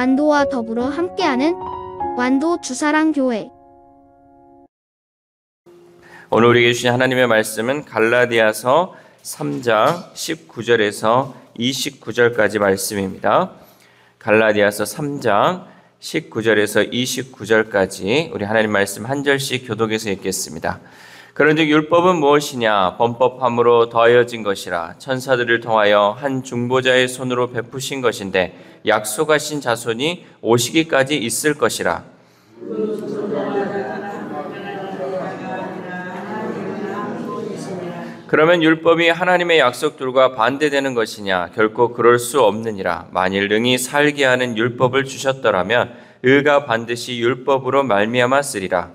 완도와 더불어 함께하는 완도 주사랑교회. 오늘 우리에게 주신 하나님의 말씀은 갈라디아서 3장 19절에서 29절까지 말씀입니다. 갈라디아서 3장 19절에서 29절까지 우리 하나님 말씀 한 절씩 교독해서 읽겠습니다. 그런즉 율법은 무엇이냐? 범법함으로 더하여진 것이라. 천사들을 통하여 한 중보자의 손으로 베푸신 것인데 약속하신 자손이 오시기까지 있을 것이라. 그러면 율법이 하나님의 약속들과 반대되는 것이냐? 결코 그럴 수 없느니라. 만일 능히 살게 하는 율법을 주셨더라면 의가 반드시 율법으로 말미암아 쓰리라.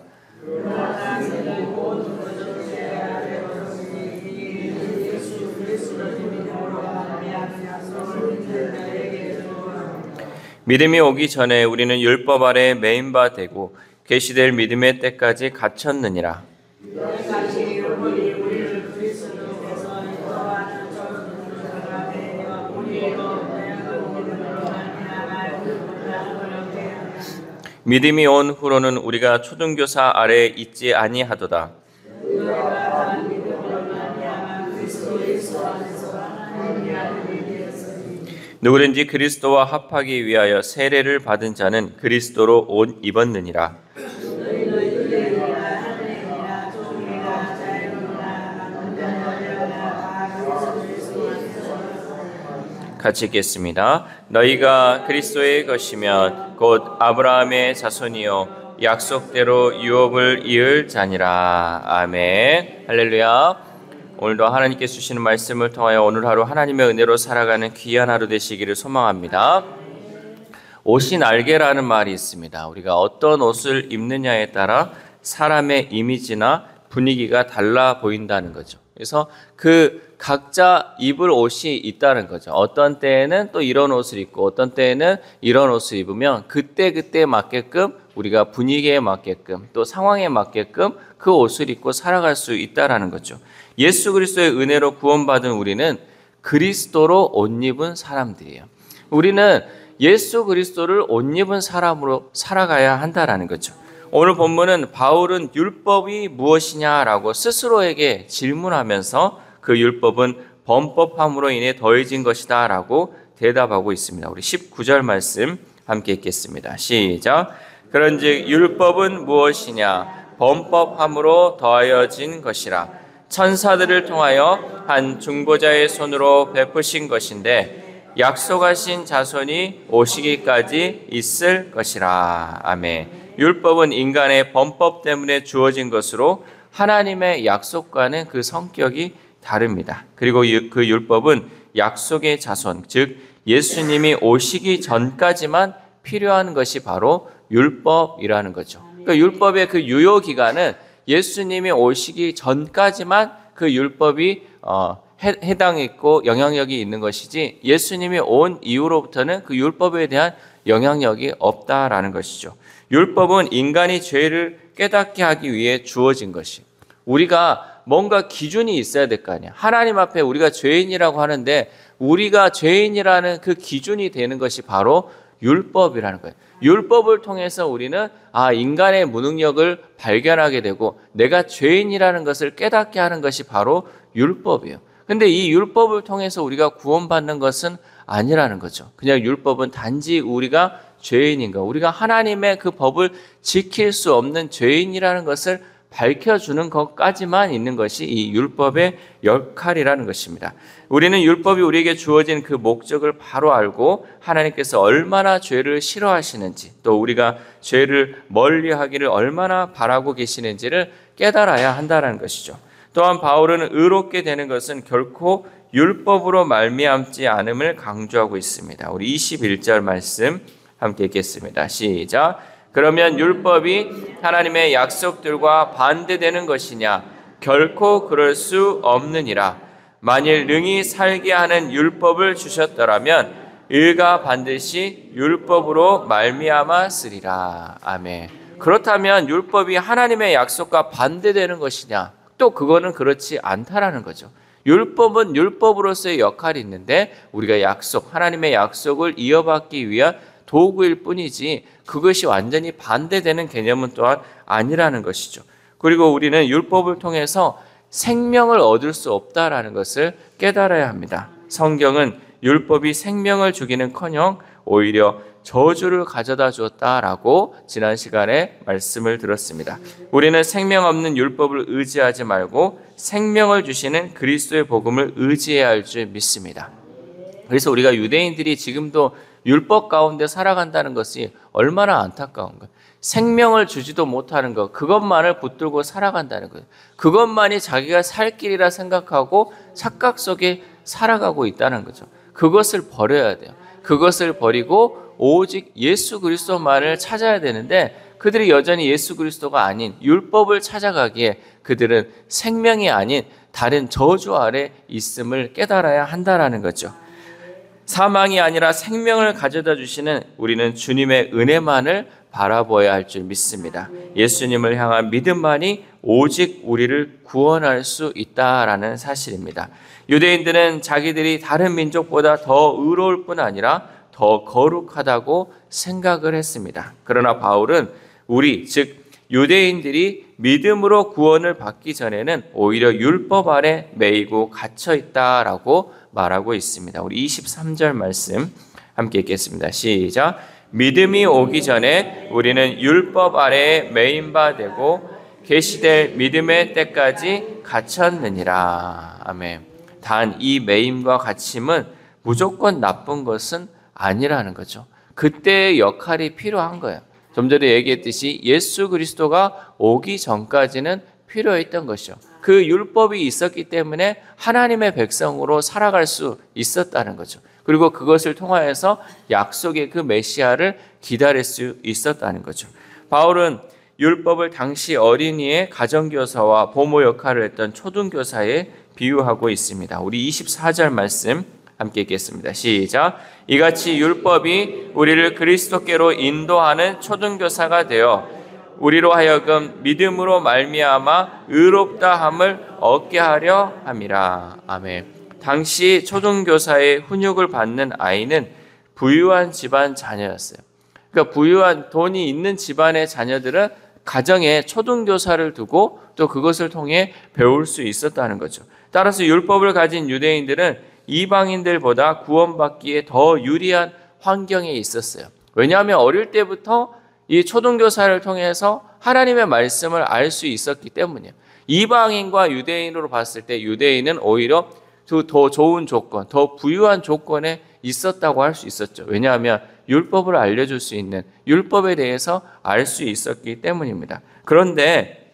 믿음이 오기 전에 우리는 율법 아래 매인 바 되고 계시될 믿음의 때까지 갇혔느니라. 믿음이 온 후로는 우리가 초등교사 아래에 있지 아니하도다. 누구든지 그리스도와 합하기 위하여 세례를 받은 자는 그리스도로 옷 입었느니라. 같이 읽겠습니다. 너희가 그리스도의 것이면 곧 아브라함의 자손이요 약속대로 유업을 이을 자니라. 아멘. 할렐루야. 오늘도 하나님께서 주시는 말씀을 통하여 오늘 하루 하나님의 은혜로 살아가는 귀한 하루 되시기를 소망합니다. 옷이 날개라는 말이 있습니다. 우리가 어떤 옷을 입느냐에 따라 사람의 이미지나 분위기가 달라 보인다는 거죠. 그래서 그 각자 입을 옷이 있다는 거죠. 어떤 때에는 또 이런 옷을 입고 어떤 때에는 이런 옷을 입으면 그때그때 맞게끔 우리가 분위기에 맞게끔 또 상황에 맞게끔 그 옷을 입고 살아갈 수 있다는 거죠. 예수 그리스도의 은혜로 구원받은 우리는 그리스도로 옷 입은 사람들이에요. 우리는 예수 그리스도를 옷 입은 사람으로 살아가야 한다는 거죠. 오늘 본문은 바울은 율법이 무엇이냐라고 스스로에게 질문하면서 그 율법은 범법함으로 인해 더해진 것이다 라고 대답하고 있습니다. 우리 19절 말씀 함께 읽겠습니다. 시작. 그런즉 율법은 무엇이냐? 범법함으로 더하여진 것이라. 천사들을 통하여 한 중보자의 손으로 베푸신 것인데 약속하신 자손이 오시기까지 있을 것이라. 아멘. 율법은 인간의 범법 때문에 주어진 것으로 하나님의 약속과는 그 성격이 다릅니다. 그리고 그 율법은 약속의 자손, 즉 예수님이 오시기 전까지만 필요한 것이 바로 율법이라는 거죠. 그러니까 율법의 그 유효 기간은 예수님이 오시기 전까지만 그 율법이 해당했고 영향력이 있는 것이지 예수님이 온 이후로부터는 그 율법에 대한 영향력이 없다라는 것이죠. 율법은 인간이 죄를 깨닫게 하기 위해 주어진 것이. 우리가 뭔가 기준이 있어야 될 거 아니야. 하나님 앞에 우리가 죄인이라고 하는데 우리가 죄인이라는 그 기준이 되는 것이 바로 율법이라는 거예요. 율법을 통해서 우리는 인간의 무능력을 발견하게 되고 내가 죄인이라는 것을 깨닫게 하는 것이 바로 율법이에요. 근데 이 율법을 통해서 우리가 구원받는 것은 아니라는 거죠. 그냥 율법은 단지 우리가 죄인인가, 우리가 하나님의 그 법을 지킬 수 없는 죄인이라는 것을 밝혀주는 것까지만 있는 것이 이 율법의 역할이라는 것입니다. 우리는 율법이 우리에게 주어진 그 목적을 바로 알고 하나님께서 얼마나 죄를 싫어하시는지 또 우리가 죄를 멀리하기를 얼마나 바라고 계시는지를 깨달아야 한다는 것이죠. 또한 바울은 의롭게 되는 것은 결코 율법으로 말미암지 않음을 강조하고 있습니다. 우리 21절 말씀 함께 읽겠습니다. 시작. 그러면 율법이 하나님의 약속들과 반대되는 것이냐? 결코 그럴 수 없느니라. 만일 능히 살게 하는 율법을 주셨더라면 의가 반드시 율법으로 말미암아 쓰리라. 아멘. 그렇다면 율법이 하나님의 약속과 반대되는 것이냐? 또 그거는 그렇지 않다라는 거죠. 율법은 율법으로서의 역할이 있는데 우리가 하나님의 약속을 이어받기 위한 도구일 뿐이지 그것이 완전히 반대되는 개념은 또한 아니라는 것이죠. 그리고 우리는 율법을 통해서 생명을 얻을 수 없다라는 것을 깨달아야 합니다. 성경은 율법이 생명을 주기는커녕 오히려 저주를 가져다 주었다라고 지난 시간에 말씀을 들었습니다. 우리는 생명 없는 율법을 의지하지 말고 생명을 주시는 그리스도의 복음을 의지해야 할 줄 믿습니다. 그래서 우리가 유대인들이 지금도 율법 가운데 살아간다는 것이 얼마나 안타까운 거예요. 생명을 주지도 못하는 것, 그것만을 붙들고 살아간다는 거예요. 그것만이 자기가 살 길이라 생각하고 착각 속에 살아가고 있다는 거죠. 그것을 버려야 돼요. 그것을 버리고 오직 예수 그리스도만을 찾아야 되는데 그들이 여전히 예수 그리스도가 아닌 율법을 찾아가기에 그들은 생명이 아닌 다른 저주 아래 있음을 깨달아야 한다는 거죠. 사망이 아니라 생명을 가져다 주시는 우리는 주님의 은혜만을 바라보아야 할 줄 믿습니다. 예수님을 향한 믿음만이 오직 우리를 구원할 수 있다라는 사실입니다. 유대인들은 자기들이 다른 민족보다 더 의로울 뿐 아니라 더 거룩하다고 생각을 했습니다. 그러나 바울은 우리, 즉 유대인들이 믿음으로 구원을 받기 전에는 오히려 율법 아래 매이고 갇혀 있다라고 말하고 있습니다. 우리 23절 말씀 함께 읽겠습니다. 시작. 믿음이 오기 전에 우리는 율법 아래에 매인 바 되고 계시될 믿음의 때까지 갇혔느니라. 아멘. 단 이 매임과 갇힘은 무조건 나쁜 것은 아니라는 거죠. 그때의 역할이 필요한 거예요. 좀 전에 얘기했듯이 예수 그리스도가 오기 전까지는 필요했던 것이죠. 그 율법이 있었기 때문에 하나님의 백성으로 살아갈 수 있었다는 거죠. 그리고 그것을 통하여서 약속의 그 메시아를 기다릴 수 있었다는 거죠. 바울은 율법을 당시 어린이의 가정교사와 보모 역할을 했던 초등교사에 비유하고 있습니다. 우리 24절 말씀 함께 읽겠습니다. 시작. 이같이 율법이 우리를 그리스도께로 인도하는 초등교사가 되어 우리로 하여금 믿음으로 말미암아 의롭다함을 얻게 하려 함이라. 아멘. 당시 초등교사의 훈육을 받는 아이는 부유한 집안 자녀였어요. 그러니까 부유한 돈이 있는 집안의 자녀들은 가정에 초등교사를 두고 또 그것을 통해 배울 수 있었다는 거죠. 따라서 율법을 가진 유대인들은 이방인들보다 구원받기에 더 유리한 환경에 있었어요. 왜냐하면 어릴 때부터 이 초등교사를 통해서 하나님의 말씀을 알 수 있었기 때문이에요. 이방인과 유대인으로 봤을 때 유대인은 오히려 더 좋은 조건, 더 부유한 조건에 있었다고 할 수 있었죠. 왜냐하면 율법을 알려줄 수 있는, 율법에 대해서 알 수 있었기 때문입니다. 그런데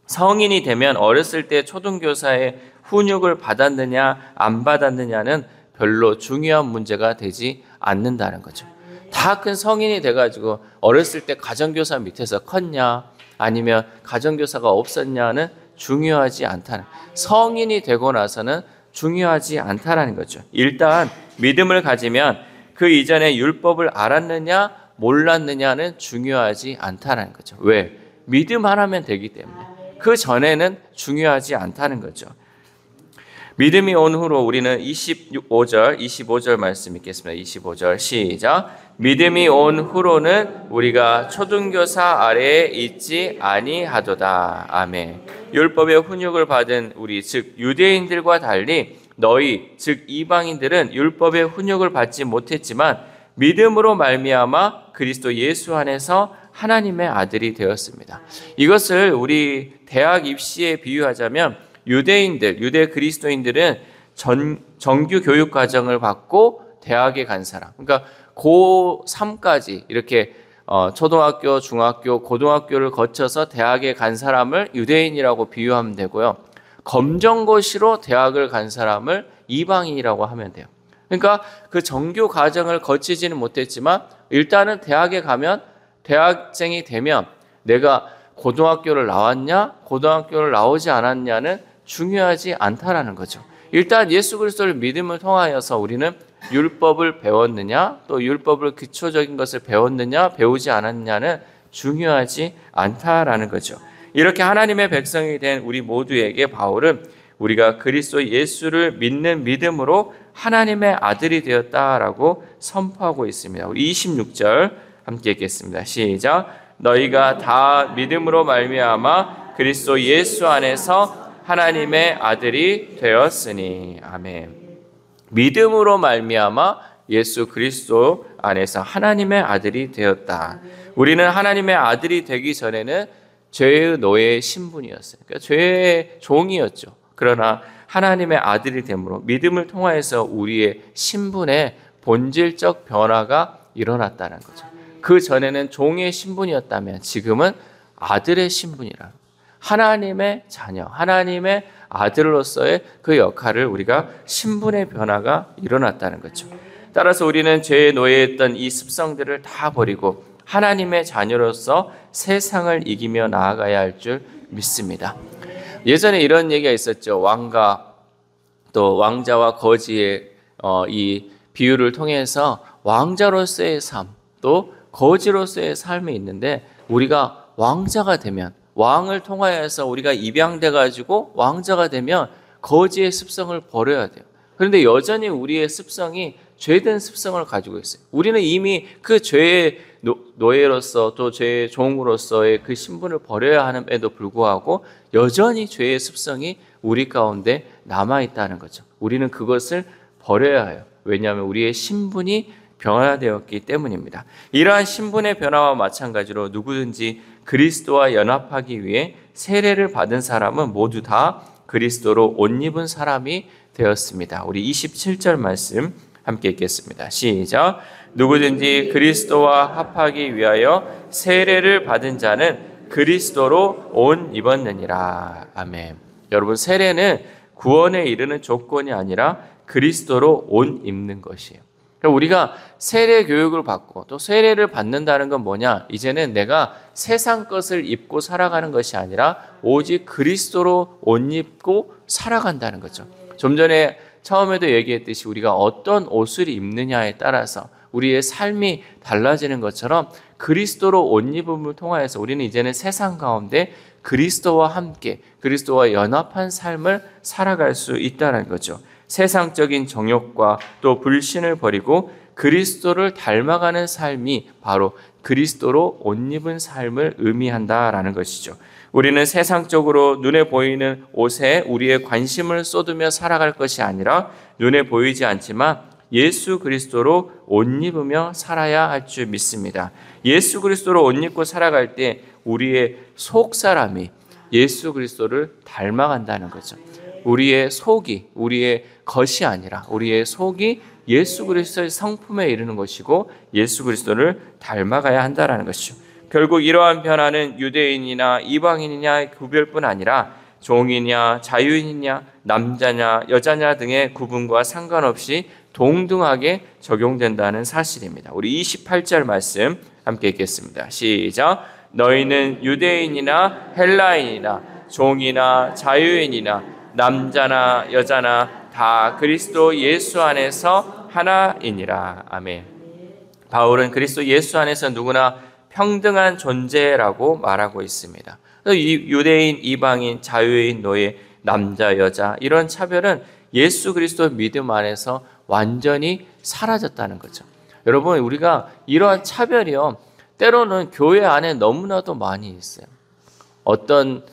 성인이 되면 어렸을 때 초등교사의 훈육을 받았느냐 안 받았느냐는 별로 중요한 문제가 되지 않는다는 거죠. 다 큰 성인이 돼가지고 어렸을 때 가정교사 밑에서 컸냐 아니면 가정교사가 없었냐는 중요하지 않다는, 성인이 되고 나서는 중요하지 않다라는 거죠. 일단 믿음을 가지면 그 이전에 율법을 알았느냐 몰랐느냐는 중요하지 않다라는 거죠. 왜? 믿음 하나면 되기 때문에. 그 전에는 중요하지 않다는 거죠. 믿음이 온 후로 우리는 25절 말씀 읽겠습니다. 25절 시작. 믿음이 온 후로는 우리가 초등교사 아래에 있지 아니하도다. 아멘. 율법의 훈육을 받은 우리 즉 유대인들과 달리 너희 즉 이방인들은 율법의 훈육을 받지 못했지만 믿음으로 말미암아 그리스도 예수 안에서 하나님의 아들이 되었습니다. 이것을 우리 대학 입시에 비유하자면 유대인들, 유대 그리스도인들은 정규 교육 과정을 받고 대학에 간 사람. 그러니까 고3까지 이렇게 초등학교, 중학교, 고등학교를 거쳐서 대학에 간 사람을 유대인이라고 비유하면 되고요. 검정고시로 대학을 간 사람을 이방인이라고 하면 돼요. 그러니까 그 정규 과정을 거치지는 못했지만 일단은 대학에 가면 대학생이 되면 내가 고등학교를 나왔냐, 고등학교를 나오지 않았냐는 중요하지 않다라는 거죠. 일단 예수 그리스도를 믿음을 통하여서 우리는 율법을 배웠느냐, 또 율법을 기초적인 것을 배웠느냐, 배우지 않았느냐는 중요하지 않다라는 거죠. 이렇게 하나님의 백성이 된 우리 모두에게 바울은 우리가 그리스도 예수를 믿는 믿음으로 하나님의 아들이 되었다라고 선포하고 있습니다. 우리 26절 함께 읽겠습니다. 시작. 너희가 다 믿음으로 말미암아 그리스도 예수 안에서 하나님의 아들이 되었으니. 아멘. 믿음으로 말미암아 예수 그리스도 안에서 하나님의 아들이 되었다. 우리는 하나님의 아들이 되기 전에는 죄의 노예의 신분이었어요. 그러니까 죄의 종이었죠. 그러나 하나님의 아들이 됨으로 믿음을 통하여서 우리의 신분의 본질적 변화가 일어났다는 거죠. 그 전에는 종의 신분이었다면 지금은 아들의 신분이라, 하나님의 자녀, 하나님의 아들로서의 그 역할을 우리가 신분의 변화가 일어났다는 거죠. 따라서 우리는 죄의 노예였던 이 습성들을 다 버리고 하나님의 자녀로서 세상을 이기며 나아가야 할 줄 믿습니다. 예전에 이런 얘기가 있었죠. 왕과 또 왕자와 거지의 이 비유를 통해서 왕자로서의 삶, 또 거지로서의 삶이 있는데, 우리가 왕자가 되면, 왕을 통하여서 우리가 입양돼 가지고 왕자가 되면 거지의 습성을 버려야 돼요. 그런데 여전히 우리의 습성이 죄된 습성을 가지고 있어요. 우리는 이미 그 죄의 노예로서 또 죄의 종으로서의 그 신분을 버려야 함에도 불구하고 여전히 죄의 습성이 우리 가운데 남아있다는 거죠. 우리는 그것을 버려야 해요. 왜냐하면 우리의 신분이 변화되었기 때문입니다. 이러한 신분의 변화와 마찬가지로 누구든지 그리스도와 연합하기 위해 세례를 받은 사람은 모두 다 그리스도로 옷 입은 사람이 되었습니다. 우리 27절 말씀 함께 읽겠습니다. 시작. 누구든지 그리스도와 합하기 위하여 세례를 받은 자는 그리스도로 옷 입었느니라. 아멘. 여러분, 세례는 구원에 이르는 조건이 아니라 그리스도로 옷 입는 것이에요. 그러니까 우리가 세례 교육을 받고 또 세례를 받는다는 건 뭐냐? 이제는 내가 세상 것을 입고 살아가는 것이 아니라 오직 그리스도로 옷 입고 살아간다는 거죠. 좀 전에 처음에도 얘기했듯이 우리가 어떤 옷을 입느냐에 따라서 우리의 삶이 달라지는 것처럼 그리스도로 옷 입음을 통하여서 우리는 이제는 세상 가운데 그리스도와 함께 그리스도와 연합한 삶을 살아갈 수 있다는 거죠. 세상적인 정욕과 또 불신을 버리고 그리스도를 닮아가는 삶이 바로 그리스도로 옷 입은 삶을 의미한다라는 것이죠. 우리는 세상적으로 눈에 보이는 옷에 우리의 관심을 쏟으며 살아갈 것이 아니라 눈에 보이지 않지만 예수 그리스도로 옷 입으며 살아야 할 줄 믿습니다. 예수 그리스도로 옷 입고 살아갈 때 우리의 속 사람이 예수 그리스도를 닮아간다는 거죠. 우리의 속이, 우리의 것이 아니라 우리의 속이 예수 그리스도의 성품에 이르는 것이고 예수 그리스도를 닮아가야 한다는 것이죠. 결국 이러한 변화는 유대인이나 이방인이냐 구별뿐 아니라 종이냐 자유인이냐 남자냐 여자냐 등의 구분과 상관없이 동등하게 적용된다는 사실입니다. 우리 28절 말씀 함께 읽겠습니다. 시작. 너희는 유대인이나 헬라인이나 종이나 자유인이나 남자나 여자나 다 그리스도 예수 안에서 하나이니라. 아멘. 바울은 그리스도 예수 안에서 누구나 평등한 존재라고 말하고 있습니다. 유대인, 이방인, 자유인, 노예, 남자, 여자 이런 차별은 예수 그리스도 믿음 안에서 완전히 사라졌다는 거죠. 여러분, 우리가 이러한 차별이요, 때로는 교회 안에 너무나도 많이 있어요. 어떤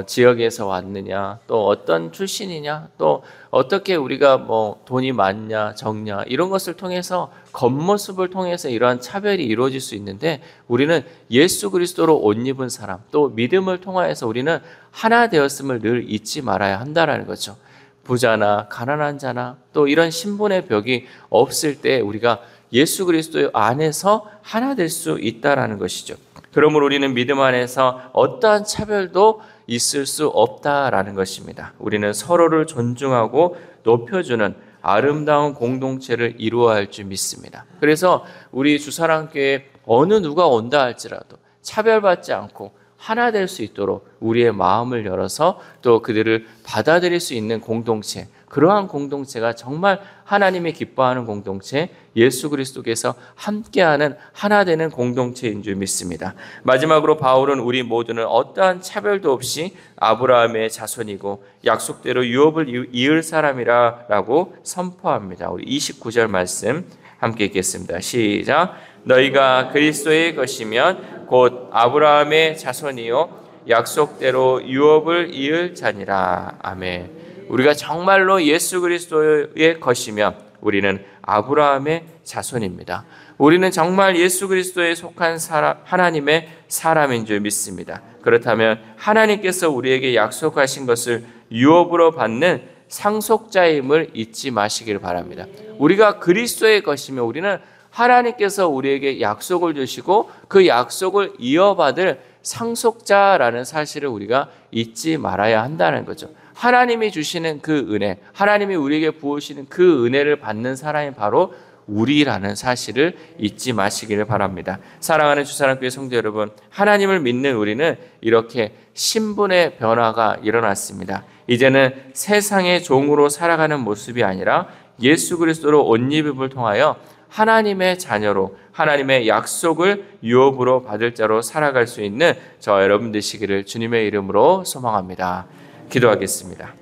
지역에서 왔느냐, 또 어떤 출신이냐, 또 어떻게 우리가 뭐 돈이 많냐, 적냐 이런 것을 통해서 겉모습을 통해서 이러한 차별이 이루어질 수 있는데 우리는 예수 그리스도로 옷 입은 사람, 또 믿음을 통하여서 우리는 하나 되었음을 늘 잊지 말아야 한다라는 거죠. 부자나 가난한 자나 또 이런 신분의 벽이 없을 때 우리가 예수 그리스도 안에서 하나 될 수 있다라는 것이죠. 그러므로 우리는 믿음 안에서 어떠한 차별도 있을 수 없다라는 것입니다. 우리는 서로를 존중하고 높여주는 아름다운 공동체를 이루어야 할 줄 믿습니다. 그래서 우리 주사랑교회 어느 누가 온다 할지라도 차별받지 않고 하나 될 수 있도록 우리의 마음을 열어서 또 그들을 받아들일 수 있는 공동체, 그러한 공동체가 정말 하나님이 기뻐하는 공동체, 예수 그리스도께서 함께하는 하나 되는 공동체인 줄 믿습니다. 마지막으로 바울은 우리 모두는 어떠한 차별도 없이 아브라함의 자손이고 약속대로 유업을 이을 사람이라고 선포합니다. 우리 29절 말씀 함께 읽겠습니다. 시작. 너희가 그리스도의 것이면 곧 아브라함의 자손이요 약속대로 유업을 이을 자니라. 아멘. 우리가 정말로 예수 그리스도의 것이면 우리는 아브라함의 자손입니다. 우리는 정말 예수 그리스도에 속한 하나님의 사람인 줄 믿습니다. 그렇다면 하나님께서 우리에게 약속하신 것을 유업으로 받는 상속자임을 잊지 마시길 바랍니다. 우리가 그리스도의 것이면 우리는 하나님께서 우리에게 약속을 주시고 그 약속을 이어받을 상속자라는 사실을 우리가 잊지 말아야 한다는 거죠. 하나님이 주시는 그 은혜, 하나님이 우리에게 부으시는 그 은혜를 받는 사람이 바로 우리라는 사실을 잊지 마시기를 바랍니다. 사랑하는 주사랑교회 성도 여러분, 하나님을 믿는 우리는 이렇게 신분의 변화가 일어났습니다. 이제는 세상의 종으로 살아가는 모습이 아니라 예수 그리스도로 옷 입음을 통하여 하나님의 자녀로 하나님의 약속을 유업으로 받을 자로 살아갈 수 있는 저와 여러분 되시기를 주님의 이름으로 소망합니다. 기도하겠습니다.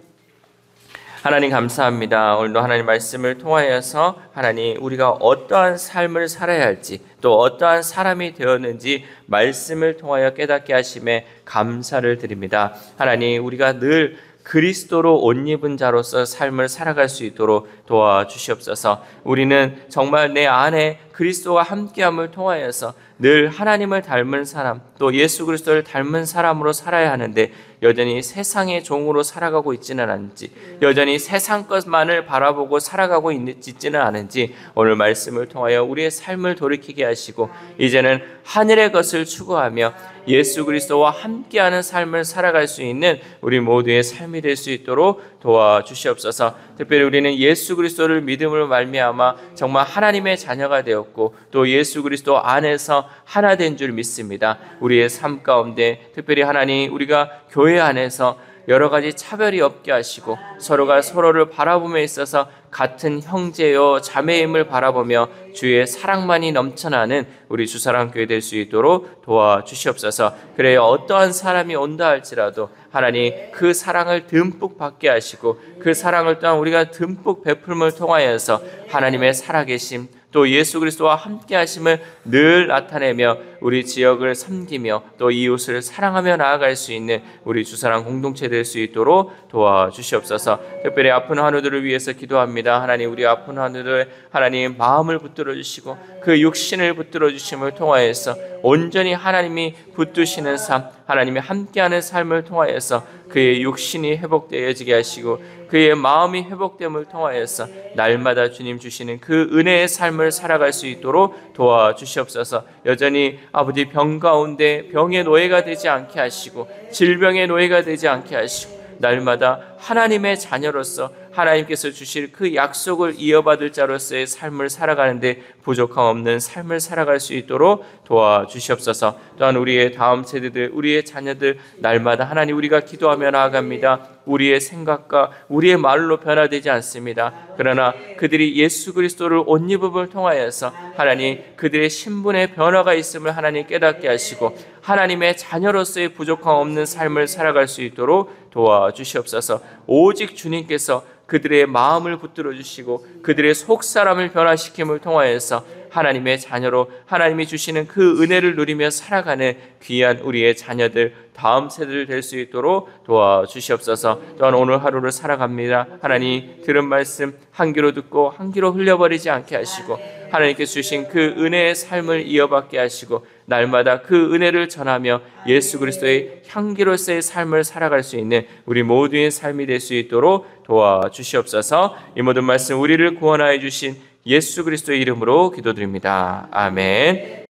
하나님 감사합니다. 오늘도 하나님 말씀을 통하여서 하나님 우리가 어떠한 삶을 살아야 할지 또 어떠한 사람이 되었는지 말씀을 통하여 깨닫게 하심에 감사를 드립니다. 하나님 우리가 늘 그리스도로 옷 입은 자로서 삶을 살아갈 수 있도록 도와주시옵소서. 우리는 정말 내 안에 그리스도와 함께함을 통하여서 늘 하나님을 닮은 사람 또 예수 그리스도를 닮은 사람으로 살아야 하는데 여전히 세상의 종으로 살아가고 있지는 않은지 여전히 세상 것만을 바라보고 살아가고 있지는 않은지 오늘 말씀을 통하여 우리의 삶을 돌이키게 하시고 이제는 하늘의 것을 추구하며 예수 그리스도와 함께하는 삶을 살아갈 수 있는 우리 모두의 삶이 될 수 있도록 도와주시옵소서. 특별히 우리는 예수 그리스도를 믿음으로 말미암아 정말 하나님의 자녀가 되었고 또 예수 그리스도 안에서 하나 된 줄 믿습니다. 우리의 삶 가운데 특별히 하나님 우리가 교회 안에서 여러 가지 차별이 없게 하시고 서로가 서로를 바라봄에 있어서 같은 형제요 자매임을 바라보며 주의 사랑만이 넘쳐나는 우리 주사랑교회 될 수 있도록 도와주시옵소서. 그래야 어떠한 사람이 온다 할지라도 하나님 그 사랑을 듬뿍 받게 하시고 그 사랑을 또한 우리가 듬뿍 베풀음을 통하여서 하나님의 살아계심 또 예수 그리스도와 함께 하심을 늘 나타내며 우리 지역을 섬기며 또 이웃을 사랑하며 나아갈 수 있는 우리 주사랑 공동체 될 수 있도록 도와주시옵소서. 특별히 아픈 환우들을 위해서 기도합니다. 하나님 우리 아픈 환우들 하나님 마음을 붙들어 주시고 그 육신을 붙들어 주심을 통하여서 온전히 하나님이 붙드시는 삶 하나님이 함께하는 삶을 통하여서 그의 육신이 회복되어지게 하시고 그의 마음이 회복됨을 통하여서 날마다 주님 주시는 그 은혜의 삶을 살아갈 수 있도록 도와주시옵소서. 여전히 아버지 병 가운데 병의 노예가 되지 않게 하시고 질병의 노예가 되지 않게 하시고 날마다 하나님의 자녀로서 하나님께서 주실 그 약속을 이어받을 자로서의 삶을 살아가는데 부족함 없는 삶을 살아갈 수 있도록 도와주시옵소서. 또한 우리의 다음 세대들, 우리의 자녀들 날마다 하나님 우리가 기도하며 나아갑니다. 우리의 생각과 우리의 말로 변화되지 않습니다. 그러나 그들이 예수 그리스도를 옷 입음을 통하여서 하나님 그들의 신분의 변화가 있음을 하나님 깨닫게 하시고 하나님의 자녀로서의 부족함 없는 삶을 살아갈 수 있도록 도와주시옵소서. 오직 주님께서 그들의 마음을 붙들어 주시고 그들의 속사람을 변화시킴을 통하여서 하나님의 자녀로 하나님이 주시는 그 은혜를 누리며 살아가는 귀한 우리의 자녀들 다음 세대를 될 수 있도록 도와주시옵소서. 또한 오늘 하루를 살아갑니다. 하나님 들은 말씀 한 귀로 듣고 한 귀로 흘려버리지 않게 하시고 하나님께서 주신 그 은혜의 삶을 이어받게 하시고 날마다 그 은혜를 전하며 예수 그리스도의 향기로서의 삶을 살아갈 수 있는 우리 모두의 삶이 될 수 있도록 도와주시옵소서. 이 모든 말씀 우리를 구원하여 주신 예수 그리스도의 이름으로 기도드립니다. 아멘.